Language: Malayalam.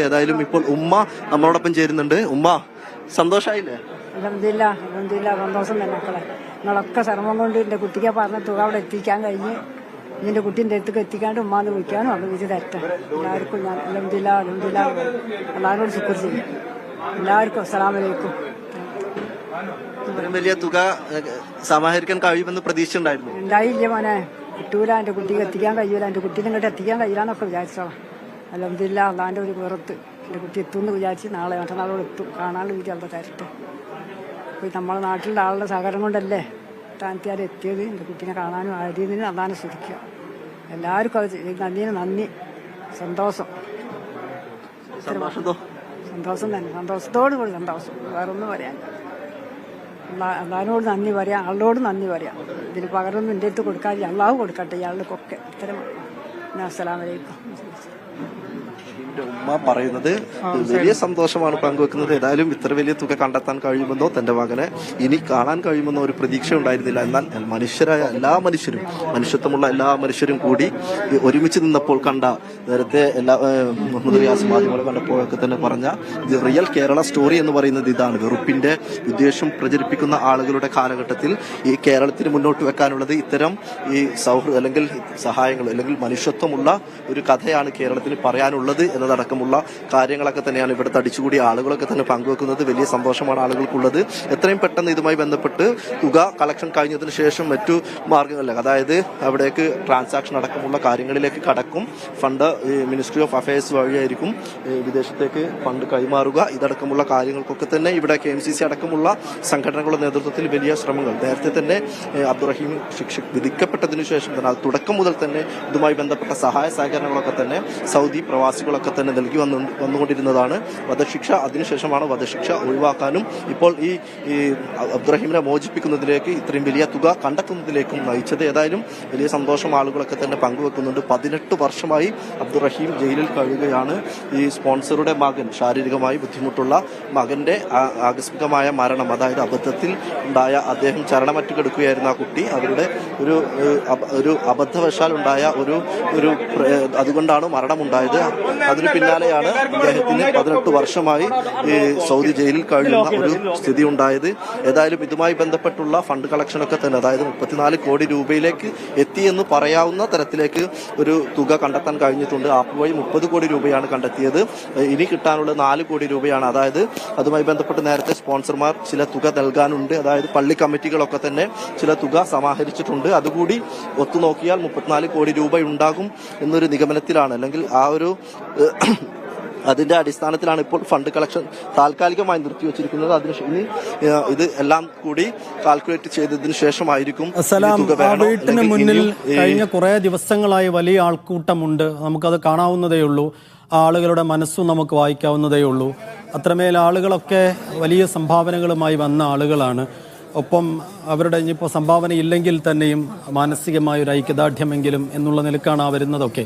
ഏതായാലും ഇപ്പോൾ ഉമ്മ നമ്മളോടൊപ്പം ചേരുന്നുണ്ട്. ഉമ്മ സന്തോഷായില്ലേ? അൽഹംദുലില്ലാ സന്തോഷം തന്നെ മക്കളെ. നിങ്ങളൊക്കെ ശ്രമം കൊണ്ട് എന്റെ കുട്ടിക്ക് പറഞ്ഞ തുക അവിടെ എത്തിക്കാൻ കഴിഞ്ഞ് എന്റെ കുട്ടീൻ്റെ അടുത്തേക്ക് എത്തിക്കാണ്ട് ഉമ്മാന്ന് വിളിക്കാനും അത് വിളിച്ച് തരട്ടെ. എല്ലാവർക്കും ഞാൻ അൽഹംദുലില്ലാ എല്ലാവരോട് ശുക്ർ ചെയ്യും. എല്ലാവർക്കും അസ്സലാമു അലൈക്കും. ഇത്രയും വലിയ തുക സമാഹരിക്കാൻ കഴിയുമെന്ന് പ്രതീക്ഷ ഉണ്ടായിരുന്നു? ഉണ്ടായില്ല മോനെ, കിട്ടൂല. എന്റെ കുട്ടിക്ക് എത്തിക്കാൻ കഴിയൂല, എന്റെ കുട്ടീനെ ഇങ്ങോട്ട് എത്തിക്കാൻ കഴിയില്ലാന്നൊക്കെ വിചാരിച്ചോളാം. അൽഹംദുലില്ലാ അള്ളാന്റെ ഒരു പുറത്ത് എന്റെ കുട്ടി എത്തുമെന്ന് വിചാരിച്ച് നാളെ മറ്റന്നാളോട് എത്തും. കാണാണ്ട് വിചാരിച്ച തരട്ടെ. അപ്പോൾ നമ്മുടെ നാട്ടിലുള്ള ആളുടെ സഹകരണം കൊണ്ടല്ലേ സ്ഥാനത്തുകാർ എത്തിയത്. എൻ്റെ കുട്ടീനെ കാണാനും ആദ്യത്തിന് അള്ളാനെ ശ്രദ്ധിക്കുക. എല്ലാവർക്കും അത് നന്ദി. സന്തോഷം തന്നെ, സന്തോഷത്തോടു കൂടി സന്തോഷം. വേറൊന്നും പറയാൻ അള്ളാഹിനോട് നന്ദി പറയാം, ആളോട് നന്ദി പറയാം. ഇതിന് പകരൊന്നും എൻ്റെ അടുത്ത് കൊടുക്കാതെ അള്ളാഹു കൊടുക്കട്ടെ ഇയാളുടെക്കൊക്കെ. ഇത്തരം അസ്സലാമു അലൈക്കും. ഉമ്മ പറയുന്നത് വലിയ സന്തോഷമാണ് പങ്കുവെക്കുന്നത്. ഏതായാലും ഇത്ര വലിയ തുക കണ്ടെത്താൻ കഴിയുമെന്നോ തന്റെ മകനെ ഇനി കാണാൻ കഴിയുമെന്നോ ഒരു പ്രതീക്ഷ ഉണ്ടായിരുന്നില്ല. എന്നാൽ മനുഷ്യരായ എല്ലാ മനുഷ്യരും, മനുഷ്യത്വമുള്ള എല്ലാ മനുഷ്യരും കൂടി ഒരുമിച്ച് നിന്നപ്പോൾ കണ്ട, നേരത്തെ എല്ലാ മുഹമ്മദ് റിയാസ് മാധ്യമങ്ങൾ കണ്ടപ്പോഴൊക്കെ തന്നെ പറഞ്ഞ ദി റിയൽ കേരള സ്റ്റോറി എന്ന് പറയുന്നത് ഇതാണ്. വെറുപ്പിന്റെ ഉദ്ദേശം പ്രചരിപ്പിക്കുന്ന ആളുകളുടെ കാലഘട്ടത്തിൽ ഈ കേരളത്തിന് മുന്നോട്ട് വെക്കാനുള്ളത് ഇത്തരം ഈ സൗഹൃദ അല്ലെങ്കിൽ സഹായങ്ങൾ അല്ലെങ്കിൽ മനുഷ്യത്വമുള്ള ഒരു കഥയാണ് കേരളത്തിന് പറയാനുള്ളത് എന്നതടക്കമുള്ള കാര്യങ്ങളൊക്കെ തന്നെയാണ് ഇവിടെ തടിച്ചുകൂടിയ ആളുകളൊക്കെ തന്നെ പങ്കുവെക്കുന്നത്. വലിയ സന്തോഷമാണ് ആളുകൾക്കുള്ളത്. എത്രയും പെട്ടെന്ന് ഇതുമായി ബന്ധപ്പെട്ട് തുക കളക്ഷൻ കഴിഞ്ഞതിന് ശേഷം മറ്റു മാർഗങ്ങളിലേക്ക്, അതായത് അവിടേക്ക് ട്രാൻസാക്ഷൻ അടക്കമുള്ള കാര്യങ്ങളിലേക്ക് കടക്കും. ഫണ്ട് മിനിസ്ട്രി ഓഫ് അഫയേഴ്സ് വഴിയായിരിക്കും വിദേശത്തേക്ക് ഫണ്ട് കൈമാറുക. ഇതടക്കമുള്ള കാര്യങ്ങൾക്കൊക്കെ തന്നെ ഇവിടെ KMCC അടക്കമുള്ള സംഘടനകളുടെ നേതൃത്വത്തിൽ വലിയ ശ്രമങ്ങൾ നേരത്തെ തന്നെ അബ്ദുറഹീം ശിക്ഷ വിധിക്കപ്പെട്ടതിനു ശേഷം തന്നെ അത് തുടക്കം മുതൽ തന്നെ ഇതുമായി ബന്ധപ്പെട്ട സഹായ സഹകരണങ്ങളൊക്കെ തന്നെ സൗദി പ്രവാസികളൊക്കെ തന്നെ നൽകി വന്നുകൊണ്ടിരുന്നതാണ്. വധശിക്ഷ അതിനുശേഷമാണ് വധശിക്ഷ ഒഴിവാക്കാനും ഇപ്പോൾ ഈ അബ്ദുറഹീമിനെ മോചിപ്പിക്കുന്നതിലേക്ക് ഇത്രയും വലിയ തുക കണ്ടെത്തുന്നതിലേക്കും നയിച്ചത്. ഏതായാലും വലിയ സന്തോഷം ആളുകളൊക്കെ തന്നെ പങ്കുവെക്കുന്നുണ്ട്. 18 വർഷമായി അബ്ദുറഹീം ജയിലിൽ കഴിയുകയാണ്. ഈ സ്പോൺസറുടെ മകൻ, ശാരീരികമായി ബുദ്ധിമുട്ടുള്ള മകന്റെ ആകസ്മികമായ മരണം, അതായത് അബദ്ധത്തിൽ ഉണ്ടായ, അദ്ദേഹം ചരണമറ്റ് കിടക്കുകയായിരുന്ന ആ കുട്ടി, അവരുടെ ഒരു അബദ്ധവശാൽ ഉണ്ടായ ഒരു അതുകൊണ്ടാണ് മരണമുണ്ടായത്. അതിന് പിന്നാലെയാണ് അദ്ദേഹത്തിന് 18 വർഷമായി സൗദി ജയിലിൽ കഴിയുന്ന ഒരു സ്ഥിതി ഉണ്ടായത്. ഏതായാലും ഇതുമായി ബന്ധപ്പെട്ടുള്ള ഫണ്ട് കളക്ഷനൊക്കെ തന്നെ, അതായത് 34 കോടി രൂപയിലേക്ക് എത്തിയെന്ന് പറയാവുന്ന തരത്തിലേക്ക് ഒരു തുക കണ്ടെത്താൻ കഴിഞ്ഞിട്ടുണ്ട്. ആപ്പ് വഴി 30 കോടി രൂപയാണ് കണ്ടെത്തിയത്. ഇനി കിട്ടാനുള്ള 4 കോടി രൂപയാണ്. അതായത് അതുമായി ബന്ധപ്പെട്ട് നേരത്തെ സ്പോൺസർമാർ ചില തുക നൽകാനുണ്ട്. അതായത് പള്ളി കമ്മിറ്റികളൊക്കെ തന്നെ ചില തുക സമാഹരിച്ചിട്ടുണ്ട്. അതുകൂടി ഒത്തുനോക്കിയാൽ 34 കോടി രൂപ ഉണ്ടാകും എന്നൊരു നിഗമനത്തിലാണ്, അല്ലെങ്കിൽ ആ ഒരു അതിന്റെ അടിസ്ഥാനത്തിലാണ് ഇപ്പോൾ ഫണ്ട് കളക്ഷൻ താൽക്കാലികമായി നിർത്തിവെച്ചിരിക്കുന്നത്. അതിന് ഇത് എല്ലാം കൂടി കാൽക്കുലേറ്റ് ചെയ്തതിനു ശേഷമായിരിക്കും. വീട്ടിന് മുന്നിൽ കഴിഞ്ഞ കുറെ ദിവസങ്ങളായി വലിയ ആൾക്കൂട്ടമുണ്ട്. നമുക്കത് കാണാവുന്നതേ ഉള്ളൂ. ആളുകളുടെ മനസ്സും നമുക്ക് വായിക്കാവുന്നതേ ഉള്ളൂ. അത്രമേൽ ആളുകളൊക്കെ വലിയ സംഭാവനകളുമായി വന്ന ആളുകളാണ്. ഒപ്പം അവരുടെ ഇനിയിപ്പോൾ സംഭാവന ഇല്ലെങ്കിൽ തന്നെയും മാനസികമായ ഒരു ഐക്യദാർഢ്യമെങ്കിലും എന്നുള്ള നിലക്കാണ് ആ വരുന്നതൊക്കെ.